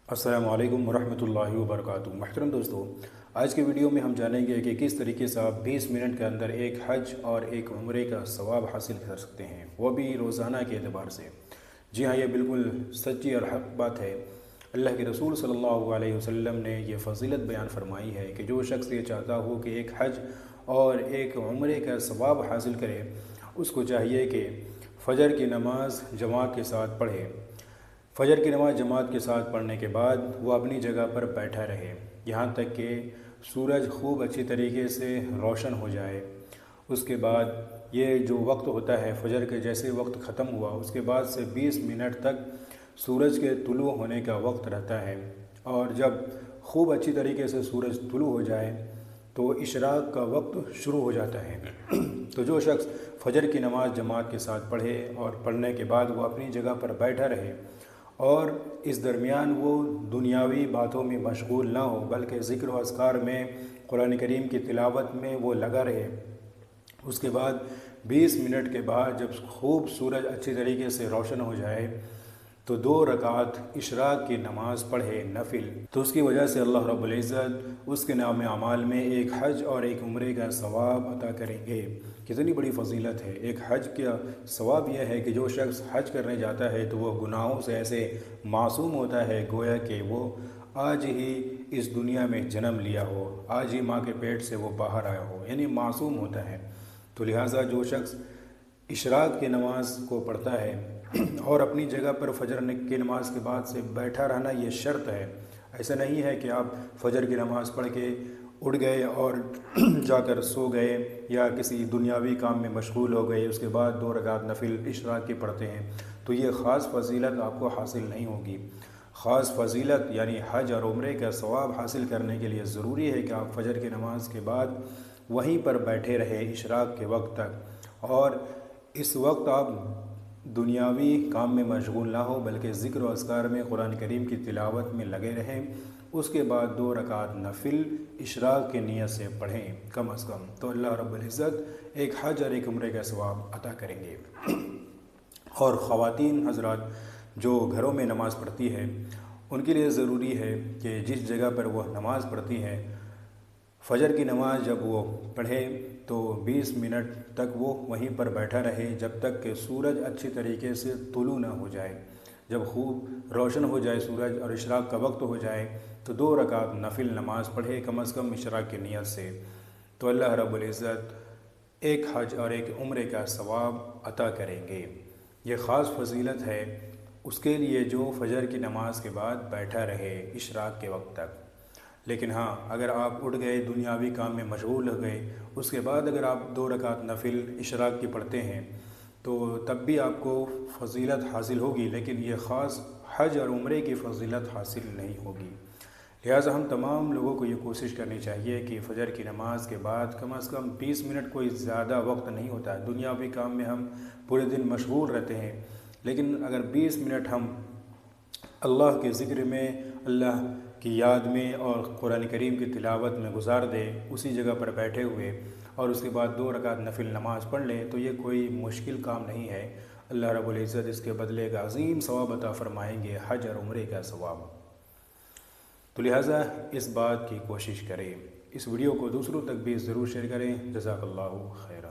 السلام علیکم ورحمۃ اللہ وبرکاتہ۔ محترم دوستو، آج کے ویڈیو میں ہم جانیں گے کہ کس طریقے سے آپ 20 منٹ کے اندر ایک حج اور ایک عمرے کا ثواب حاصل کر سکتے ہیں، وہ بھی روزانہ کے اعتبار سے۔ جی ہاں، یہ بالکل سچی اور حق بات ہے۔ اللہ کے رسول صلی اللہ علیہ وسلم نے یہ فضیلت بیان فرمائی ہے کہ جو شخص یہ چاہتا ہو کہ ایک حج اور ایک عمرے کا ثواب حاصل کرے، اس کو چاہیے کہ فجر کی نماز جماعت کے ساتھ پڑھے۔ فجر کی نماز جماعت کے ساتھ پڑھنے کے بعد وہ اپنی جگہ پر بیٹھا رہے یہاں تک کہ سورج خوب اچھی طریقے سے روشن ہو جائے۔ اس کے بعد یہ جو وقت ہوتا ہے فجر کے جیسے وقت ختم ہوا، اس کے بعد سے 20 منٹ تک سورج کے طلوع ہونے کا وقت رہتا ہے، اور جب خوب اچھی طریقے سے سورج طلوع ہو جائے تو اشراق کا وقت شروع ہو جاتا ہے۔ تو جو شخص فجر کی نماز جماعت کے ساتھ پڑھے اور پڑھنے کے بعد وہ اپنی جگہ پر بیٹھا رہے اور اس درمیان وہ دنیاوی باتوں میں مشغول نہ ہو بلکہ ذکر و اذکار میں، قرآن کریم کی تلاوت میں وہ لگا رہے، اس کے بعد 20 منٹ کے بعد جب خوب سورج اچھی طریقے سے روشن ہو جائے تو 2 رکعت اشراق کی نماز پڑھے نفل، تو اس کی وجہ سے اللہ رب العزت اس کے نام اعمال میں ایک حج اور ایک عمرے کا ثواب عطا کریں گے۔ کتنی بڑی فضیلت ہے! ایک حج کا ثواب یہ ہے کہ جو شخص حج کرنے جاتا ہے تو وہ گناہوں سے ایسے معصوم ہوتا ہے گویا کہ وہ آج ہی اس دنیا میں جنم لیا ہو، آج ہی ماں کے پیٹ سے وہ باہر آیا ہو، یعنی معصوم ہوتا ہے۔ تو لہٰذا جو شخص اشراق کی نماز کو پڑھتا ہے اور اپنی جگہ پر فجر کی نماز کے بعد سے بیٹھا رہنا یہ شرط ہے۔ ایسا نہیں ہے کہ آپ فجر کی نماز پڑھ کے اٹھ گئے اور جا کر سو گئے یا کسی دنیاوی کام میں مشغول ہو گئے، اس کے بعد 2 رکعت نفل اشراق کی پڑھتے ہیں، تو یہ خاص فضیلت آپ کو حاصل نہیں ہوگی۔ خاص فضیلت یعنی حج اور عمرے کا ثواب حاصل کرنے کے لیے ضروری ہے کہ آپ فجر کی نماز کے بعد وہیں پر بیٹھے رہے اشراق کے وقت تک، اور اس وقت آپ دنیاوی کام میں مشغول نہ ہو بلکہ ذکر و اذکار میں، قرآن کریم کی تلاوت میں لگے رہیں۔ اس کے بعد 2 رکعت نفل اشراق کی نیت سے پڑھیں کم از کم، تو اللہ رب العزت ایک حج اور ایک عمرے کا ثواب عطا کریں گے۔ اور خواتین حضرات جو گھروں میں نماز پڑھتی ہے ان کے لیے ضروری ہے کہ جس جگہ پر وہ نماز پڑھتی ہے، فجر کی نماز جب وہ پڑھے تو 20 منٹ تک وہ وہیں پر بیٹھا رہے جب تک کہ سورج اچھی طریقے سے طلوع نہ ہو جائے۔ جب خوب روشن ہو جائے سورج اور اشراق کا وقت ہو جائے تو 2 رکعت نفل نماز پڑھے کم از کم اشراق کی نیت سے، تو اللہ رب العزت ایک حج اور ایک عمرے کا ثواب عطا کریں گے۔ یہ خاص فضیلت ہے اس کے لیے جو فجر کی نماز کے بعد بیٹھا رہے اشراق کے وقت تک۔ لیکن ہاں، اگر آپ اٹھ گئے دنیاوی کام میں مشغول ہو گئے، اس کے بعد اگر آپ 2 رکعت نفل اشراق کی پڑھتے ہیں تو تب بھی آپ کو فضیلت حاصل ہوگی، لیکن یہ خاص حج اور عمرے کی فضیلت حاصل نہیں ہوگی۔ لہٰذا ہم تمام لوگوں کو یہ کوشش کرنی چاہیے کہ فجر کی نماز کے بعد کم از کم 20 منٹ، کوئی زیادہ وقت نہیں ہوتا ہے، دنیاوی کام میں ہم پورے دن مشغول رہتے ہیں، لیکن اگر 20 منٹ ہم اللہ کے ذکر میں، اللہ کی یاد میں اور قرآن کریم کی تلاوت میں گزار دے اسی جگہ پر بیٹھے ہوئے، اور اس کے بعد 2 رکعت نفل نماز پڑھ لیں، تو یہ کوئی مشکل کام نہیں ہے۔ اللہ رب العزت اس کے بدلے کا عظیم ثواب عطا فرمائیں گے، حج اور عمرے کا ثواب۔ تو لہٰذا اس بات کی کوشش کریں، اس ویڈیو کو دوسروں تک بھی ضرور شیئر کریں۔ جزاک اللہ خیرہ۔